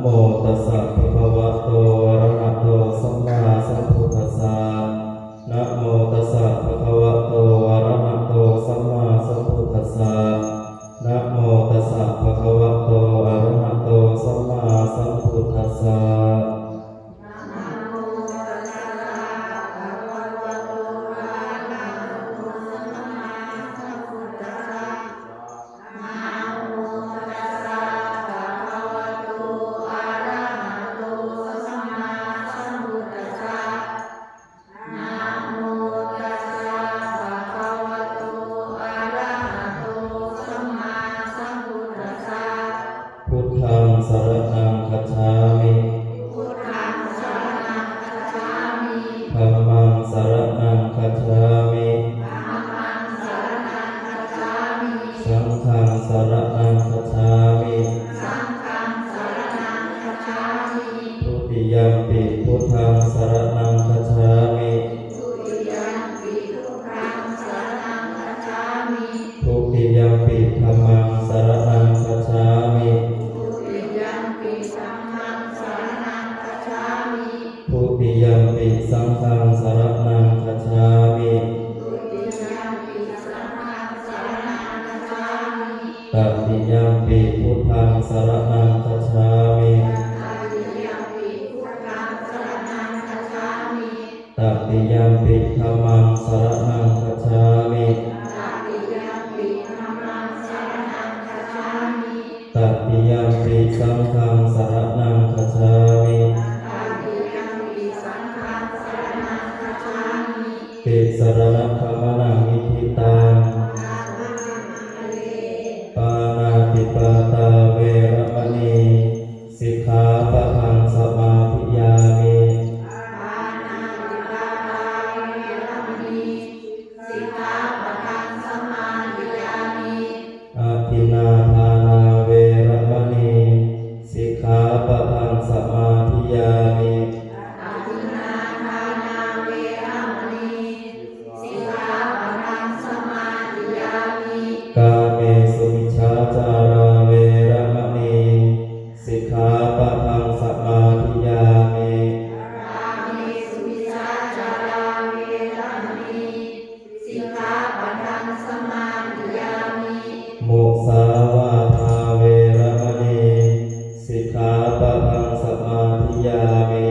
โมตัสสะภะคะวะโตอะระหะโตสัมมาสัมพุทธัสสะนะโมตัสสะภะคะวะโตอะระหะโตสัมมาสัมพุทธัสสะนะโมตัสสะภะคะวะโตอะระหะโตสัมมาสัมพุทธัสสะพุทธังสรณังคัจฉามิธัมมังสรณังคัจฉามิสังฆังสรณังคัจฉามิทุติยัมปิพุทธังสรณังคัจฉามิทุติยัมปิธัมมังสรณังคัจฉามิทุติยัมปิสังฆังสรณังคัจฉามิตติยัมปิพุทธังสรณังคัจฉามิตติยัมปิธัมมังสรณังคัจฉามิตติยัมปิสังฆังสรณังคัจฉามิติสรณคัมมนังนิธิตังปานาติปาตาเวระมณีสิกขาปะทังสมาธิยามิอาทินนาทานาเวระมณีสิกขาปะทังสมาธิยามิกาเมสุมิจฉาจาราเวระมณีสิกขาปะทังสมาธิยามิมุสาวาทาเวระมณีสิกขาปะทังสมาธิยามิ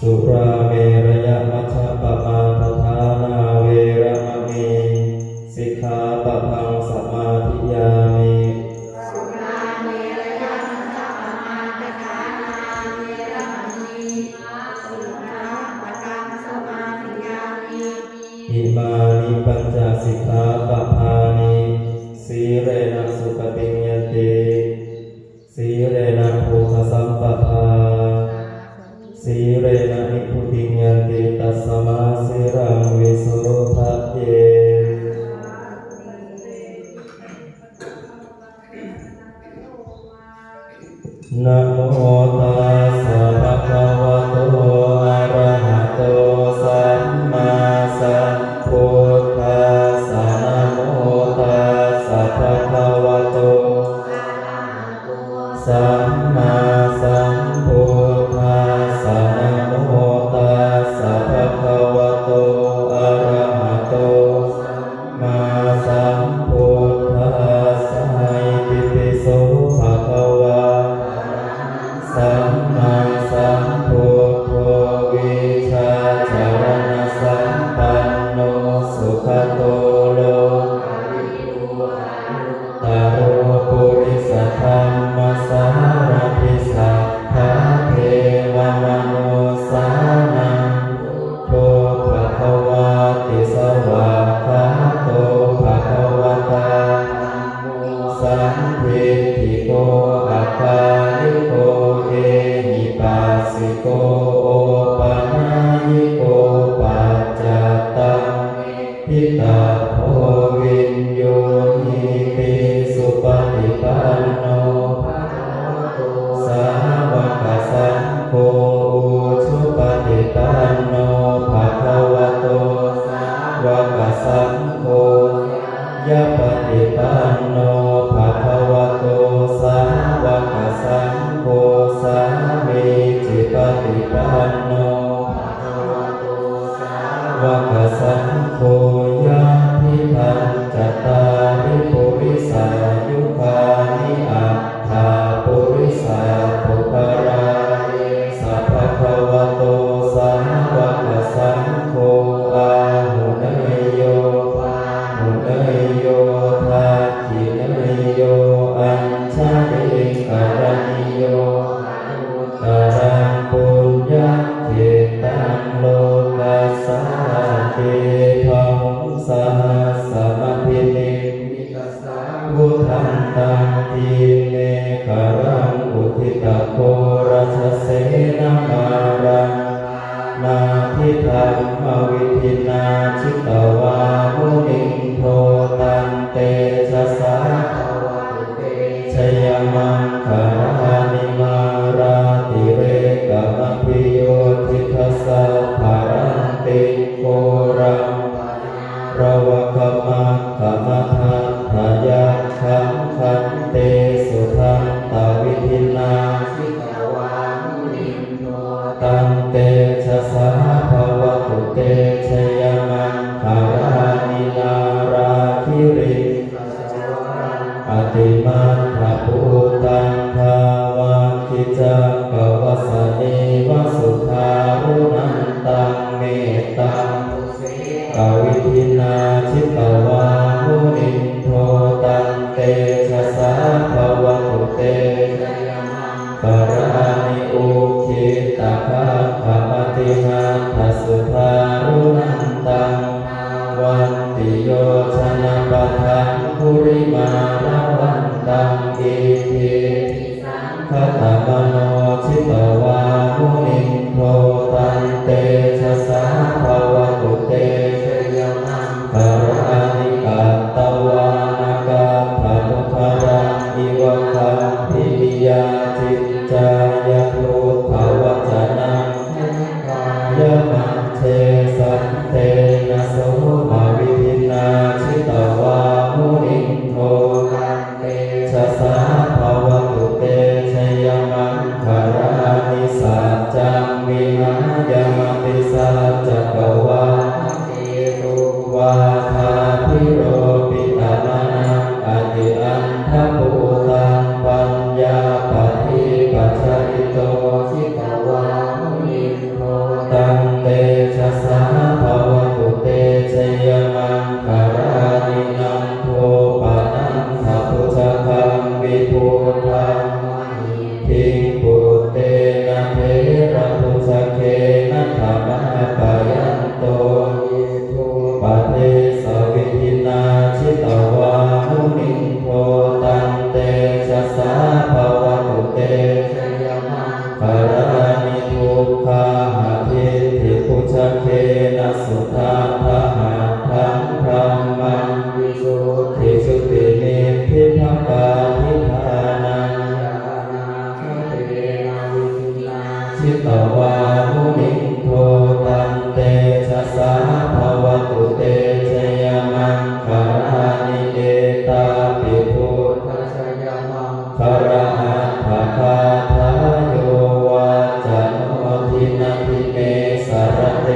สุราเมรยมัชฌปมาทฐานาเวระมณีสิกขาปะทังสมาธิยามิอิมานิปัญจสิกขาปะทานิสีเรนะสุขติยันติสีเรนะโภคสัมปทาสีเรนะนิพุติยันติตัสสมาสีรังวิโสทะเยนะโมตัสสะภะคะวะโตอะระหะโตสัมมาสัมพุทธัสสะนะโมตัสสะภะคะวะโตสัมมาสัมพุทธัสสะนะโมตัสสะภะคะวะโตอะระหะโตสัมมาสัมพุทธัสสะอิติปิโสภะคะวะสัม ยะปฏิปันโนภะคะวะโตสาวกสังโฆสามีจิปฏิปันโนภะคะวะโตสาวกสังโฆยะทิทันจัตตาริปุริสายุคานิอัตถาปุริสาปุปราเยสัพพะคะวะโตสาวกสังโฆอาหุเนยโยหุเนยโยทักขิเนยโยอัญชลิกรณิโยตรังปุญญเขตังโลกัสสะเทธังสหัสสะมพินิพุทธันตังทีเมฆรังอุทิตโกรัชเสนามารังนาทิธัมมวิธินาชิตวามุนิโทตันเตชะสาชยมังคารานิมาราติเรกมพิโยทิทัสสะภารันติโกรังระวะกมังขมัทธัตถยะขังขันเตสุทันตวิธินาชิตวามุนิโทตันเตชะสาภวตุเตชยมังคารานินาราคิริอติมัตถภูตังภาวะคิจักกวัสสเนวสุขารุนันตังเมตตังกวิธินาชิตวามุนิโทตันเตชะสาภวตุเตกรานิอุคิตาภะขมติหัตถสุทารุนันตังวันติโยชนะปัฏฐังภูริมาราวันตังอิทิคตมโนชิตวามุนิโทตันเตชะสาภวตุเตชยมังคารานิกัตตวานากัตถานุภารังอิวะคัมภิริยาจิตจายะพุทธวจนังยะมังเชสันเตนะโสมาวิธินาชิตวามุนิโทตันเตชะสาภวตุเตชยมังคารานิสัจจังวิหายมติสัจจกวาทิรุวาทาภิโรปิตามานังอติอันทภูตังปัญญาปฏิปัจจริโตชิตวามุนิโทตันเตชะสาภวตุเตชยมังคารานินังโทปะนันทพุชคังวิภูทังทิปุเตนะเทระพุชเคนะธรรมะปะยันโตยิทุปะเทสวิธินาชิตวามุนิโทตันเตชะสาภวตุเตชยมังคารานิทุกขาหะทิฏฐิพุชเคนะสุทัตถะหะทังพรหมังวิสุทธิสุตินิพพิภกาทิธานังชิตวามุนิโทตันเตชะสาภวตุเตชยมังคารานิเอตาปิพุทธชยมังคาราหัตถะคาถาโยวาจโนทินันทิเมสารเต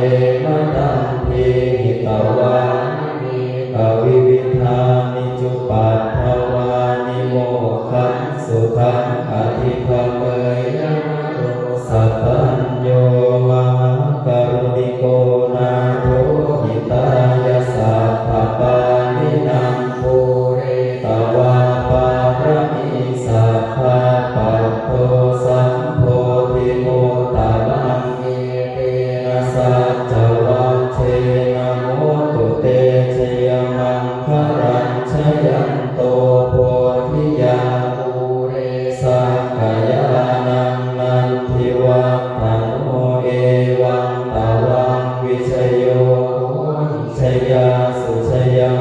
มะตันทิหิตวานิกวิวิธานิจุปัฏฐวานิโมขันสุขังอธิภเมยสัพพัญโยมหากรุณิโกนาโถหิตายาสัพพปานินังปุเรตวาปาระมิสัพพะปัตโตสัมโพธิโมตาลังเอเตนะสัจจวัชเชนะโมตุเตชยมังคารัญชยันโตโพธิยาภูเรสักกายานังนันทิวัฒโนเอวังตวังวิชโยชยาสุชยา